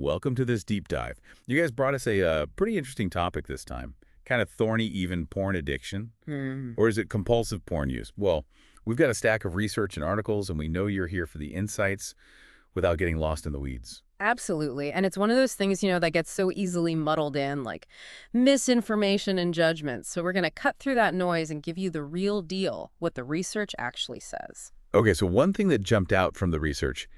Welcome to this deep dive. You guys brought us a pretty interesting topic this time. Kind of thorny, even porn addiction. Hmm. Or is it compulsive porn use? Well, we've got a stack of research and articles, and we know you're here for the insights without getting lost in the weeds. Absolutely. And it's one of those things, that gets so easily muddled in, like misinformation and judgment. So we're going to cut through that noise and give you the real deal, what the research actually says. Okay, so one thing that jumped out from the research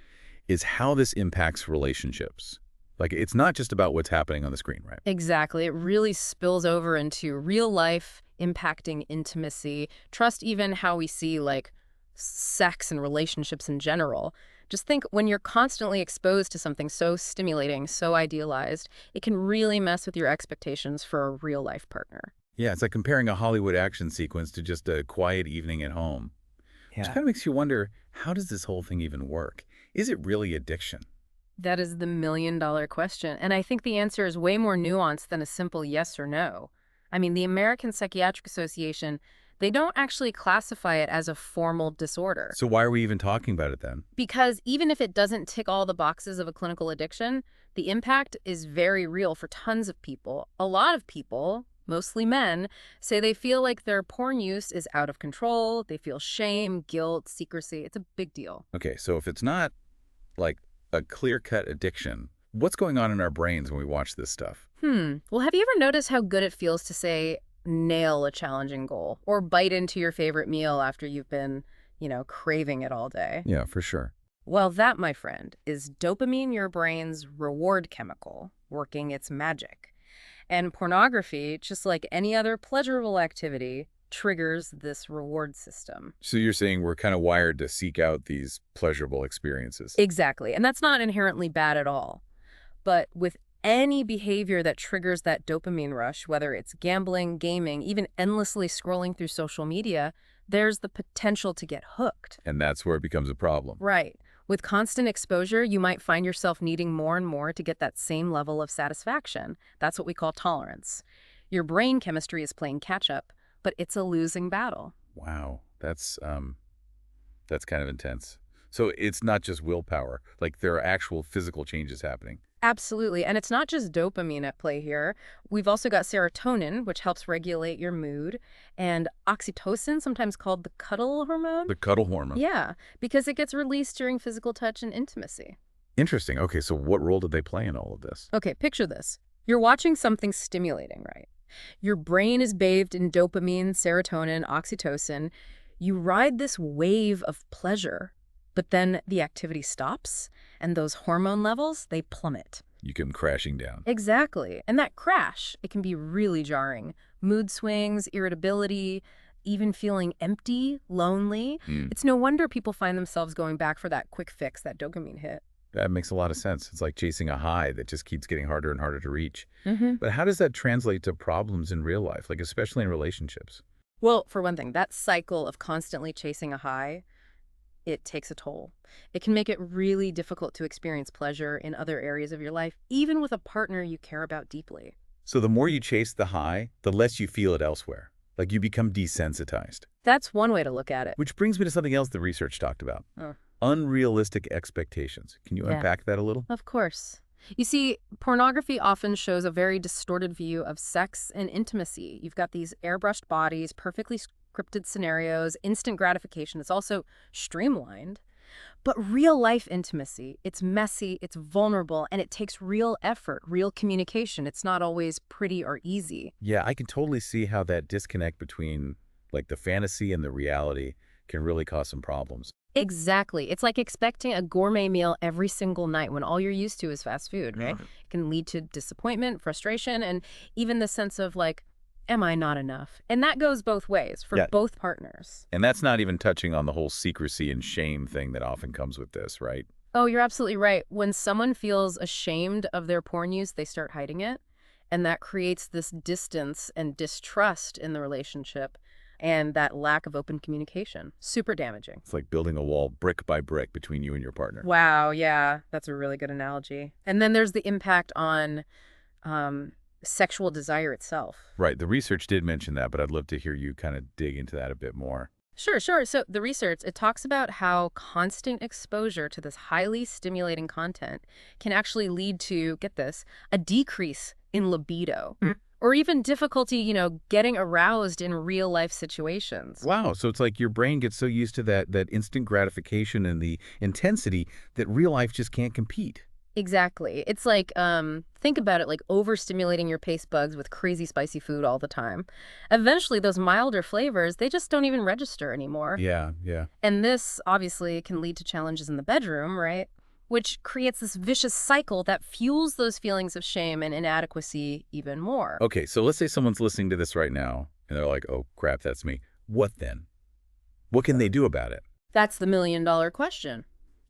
is how this impacts relationships. Like, it's not just about what's happening on the screen, right? Exactly. It really spills over into real life, impacting intimacy, trust, even how we see, like, sex and relationships in general. Just think when you're constantly exposed to something so stimulating, so idealized, it can really mess with your expectations for a real life partner. Yeah, it's like comparing a Hollywood action sequence to just a quiet evening at home. Which Yeah. kind of makes you wonder, how does this whole thing even work? Is it really addiction? That is the million-dollar question, and I think the answer is way more nuanced than a simple yes or no. I mean, the American Psychiatric Association, they don't actually classify it as a formal disorder. So why are we even talking about it then? Because even if it doesn't tick all the boxes of a clinical addiction, the impact is very real for tons of people. A lot of people, mostly men, say they feel like their porn use is out of control. They feel shame, guilt, secrecy. It's a big deal. Okay, so if it's not like a clear-cut addiction, what's going on in our brains when we watch this stuff? Well, have you ever noticed how good it feels to, say, nail a challenging goal or bite into your favorite meal after you've been, craving it all day? Yeah, for sure. Well, that, my friend, is dopamine, your brain's reward chemical, working its magic. And pornography, just like any other pleasurable activity, triggers this reward system. So you're saying we're kind of wired to seek out these pleasurable experiences. Exactly. And that's not inherently bad at all. But with any behavior that triggers that dopamine rush, whether it's gambling, gaming, even endlessly scrolling through social media, there's the potential to get hooked. And that's where it becomes a problem. Right. With constant exposure, you might find yourself needing more and more to get that same level of satisfaction. That's what we call tolerance. Your brain chemistry is playing catch up, but it's a losing battle. Wow, that's kind of intense. So it's not just willpower, like there are actual physical changes happening. Absolutely. And it's not just dopamine at play here. We've also got serotonin, which helps regulate your mood, and oxytocin, sometimes called the cuddle hormone. The cuddle hormone. Yeah, because it gets released during physical touch and intimacy. Interesting. Okay, so what role did they play in all of this? Okay, picture this. You're watching something stimulating, right? Your brain is bathed in dopamine, serotonin, oxytocin. You ride this wave of pleasure, but then the activity stops, and those hormone levels, they plummet. You come crashing down. Exactly. And that crash, it can be really jarring. Mood swings, irritability, even feeling empty, lonely. It's no wonder people find themselves going back for that quick fix, that dopamine hit. That makes a lot of sense. It's like chasing a high that just keeps getting harder and harder to reach. Hmm. But how does that translate to problems in real life, like especially in relationships? Well, for one thing, that cycle of constantly chasing a high, it takes a toll. It can make it really difficult to experience pleasure in other areas of your life, even with a partner you care about deeply. So the more you chase the high, the less you feel it elsewhere. Like you become desensitized. That's one way to look at it. Which brings me to something else the research talked about. Oh. Unrealistic expectations. Can you Yeah. unpack that a little? Of course. You see, pornography often shows a very distorted view of sex and intimacy. You've got these airbrushed bodies, perfectly scripted scenarios, instant gratification. It's also streamlined. But real life intimacy, it's messy, it's vulnerable, and it takes real effort, real communication. It's not always pretty or easy. Yeah, I can totally see how that disconnect between like the fantasy and the reality can really cause some problems. Exactly. It's like expecting a gourmet meal every single night when all you're used to is fast food, right? Yeah. It can lead to disappointment, frustration, and even the sense of like, am I not enough? And that goes both ways for Yeah. both partners. And that's not even touching on the whole secrecy and shame thing that often comes with this, right? Oh, you're absolutely right. When someone feels ashamed of their porn use, they start hiding it. And that creates this distance and distrust in the relationship and that lack of open communication. Super damaging. It's like building a wall brick by brick between you and your partner. Wow, yeah, that's a really good analogy. And then there's the impact on sexual desire itself. Right. The research did mention that, but I'd love to hear you kind of dig into that a bit more. Sure, sure. So the research, it talks about how constant exposure to this highly stimulating content can actually lead to, get this, a decrease in libido or even difficulty, getting aroused in real life situations. Wow, so it's like your brain gets so used to that instant gratification and the intensity that real life just can't compete. Exactly. It's like, think about it like overstimulating your taste bugs with crazy spicy food all the time. Eventually, those milder flavors, they just don't even register anymore. Yeah, yeah. And this obviously can lead to challenges in the bedroom, right? Which creates this vicious cycle that fuels those feelings of shame and inadequacy even more. Okay, so let's say someone's listening to this right now and they're like, "Oh, crap, that's me." What then? What can they do about it? That's the million-dollar question.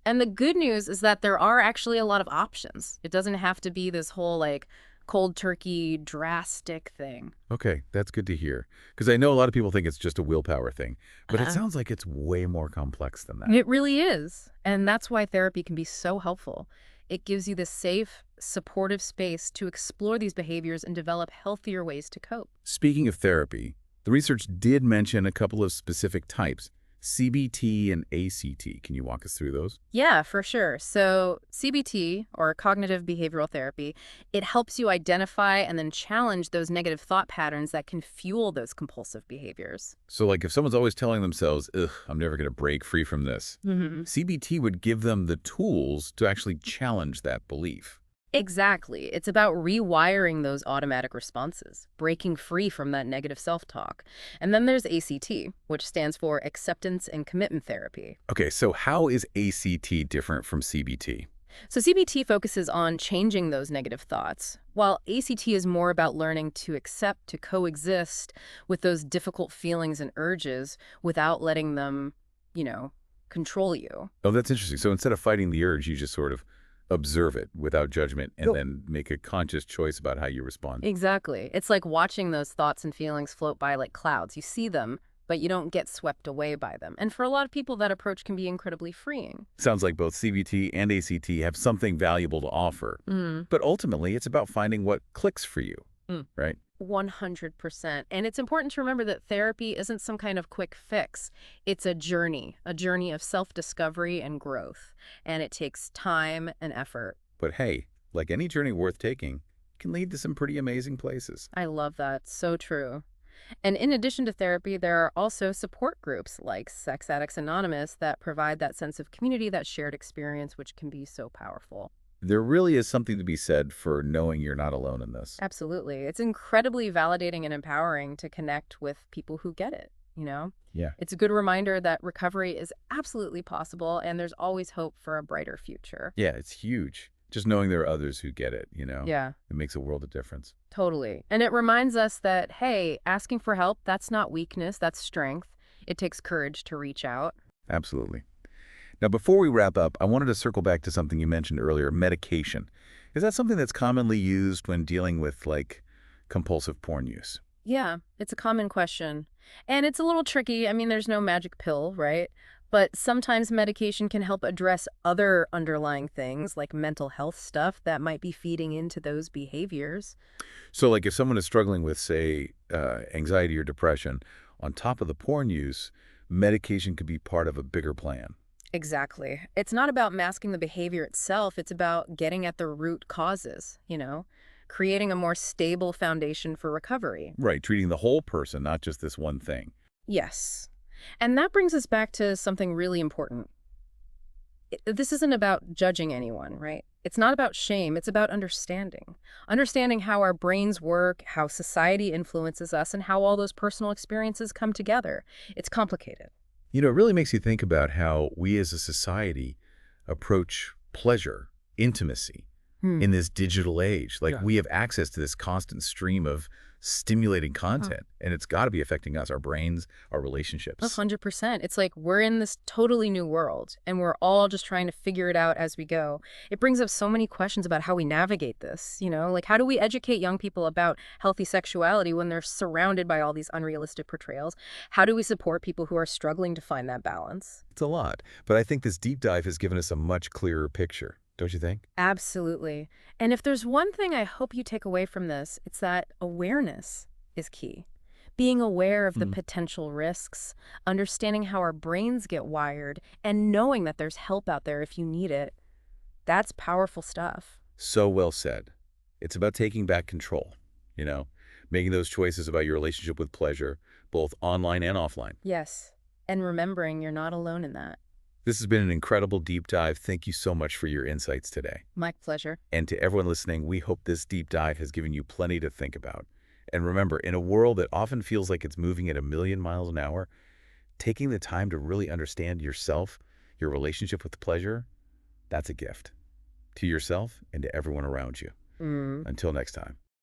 And the good news is that there are actually a lot of options. It doesn't have to be this whole like cold turkey drastic thing. Okay, that's good to hear. Because I know a lot of people think it's just a willpower thing, but it Uh, sounds like it's way more complex than that. it really is. And that's why therapy can be so helpful. It gives you this safe, supportive space to explore these behaviors and develop healthier ways to cope. Speaking of therapy, the research did mention a couple of specific types, CBT and ACT. Can you walk us through those? Yeah, for sure. So, CBT, or cognitive behavioral therapy, it helps you identify and then challenge those negative thought patterns that can fuel those compulsive behaviors. So, like if someone's always telling themselves, ugh, I'm never going to break free from this, CBT would give them the tools to actually challenge that belief. Exactly. It's about rewiring those automatic responses, breaking free from that negative self-talk. And then there's ACT, which stands for Acceptance and Commitment Therapy. Okay, so how is ACT different from CBT? So CBT focuses on changing those negative thoughts, while ACT is more about learning to accept, to coexist with those difficult feelings and urges without letting them, you know, control you. Oh, that's interesting. So instead of fighting the urge, you just sort of observe it without judgment and then make a conscious choice about how you respond. Exactly. It's like watching those thoughts and feelings float by like clouds. You see them, but you don't get swept away by them. And for a lot of people, that approach can be incredibly freeing. Sounds like both CBT and ACT have something valuable to offer. Mm. But ultimately, it's about finding what clicks for you, Mm. right? 100%. And it's important to remember that therapy isn't some kind of quick fix. It's a journey of self-discovery and growth. And it takes time and effort. But hey, like any journey worth taking, can lead to some pretty amazing places. I love that. So true. And in addition to therapy, there are also support groups like Sex Addicts Anonymous that provide that sense of community, that shared experience, which can be so powerful. There really is something to be said for knowing you're not alone in this. Absolutely. It's incredibly validating and empowering to connect with people who get it. Yeah. It's a good reminder that recovery is absolutely possible and there's always hope for a brighter future. Yeah, it's huge. Just knowing there are others who get it. Yeah, It makes a world of difference. totally. And it reminds us that, hey, asking for help, that's not weakness, that's strength. It takes courage to reach out. Absolutely. Now, before we wrap up, I wanted to circle back to something you mentioned earlier, medication. Is that something that's commonly used when dealing with, like, compulsive porn use? Yeah, it's a common question. And it's a little tricky. I mean, there's no magic pill, right? But sometimes medication can help address other underlying things like mental health stuff that might be feeding into those behaviors. So, like, if someone is struggling with, say, anxiety or depression, on top of the porn use, medication could be part of a bigger plan. Exactly. It's not about masking the behavior itself, it's about getting at the root causes, creating a more stable foundation for recovery. Right, treating the whole person, not just this one thing. Yes. And that brings us back to something really important. This isn't about judging anyone, right? It's not about shame, it's about understanding. Understanding how our brains work, how society influences us, and how all those personal experiences come together. It's complicated. It really makes you think about how we as a society approach pleasure, intimacy Hmm. in this digital age. Like Yeah. we have access to this constant stream of stimulating content, and it's got to be affecting us, our brains, our relationships. 100%. It's like we're in this totally new world and we're all just trying to figure it out as we go. It brings up so many questions about how we navigate this, like how do we educate young people about healthy sexuality when they're surrounded by all these unrealistic portrayals? How do we support people who are struggling to find that balance? It's a lot, but I think this deep dive has given us a much clearer picture, don't you think? Absolutely. And if there's one thing I hope you take away from this, it's that awareness is key. Being aware of the Hmm. potential risks, understanding how our brains get wired, and knowing that there's help out there if you need it, that's powerful stuff. So well said. It's about taking back control, you know, making those choices about your relationship with pleasure, both online and offline. Yes. And remembering you're not alone in that. This has been an incredible deep dive. Thank you so much for your insights today. My pleasure. And to everyone listening, we hope this deep dive has given you plenty to think about. And remember, in a world that often feels like it's moving at a million miles an hour, taking the time to really understand yourself, your relationship with pleasure, that's a gift to yourself and to everyone around you. Mm. Until next time.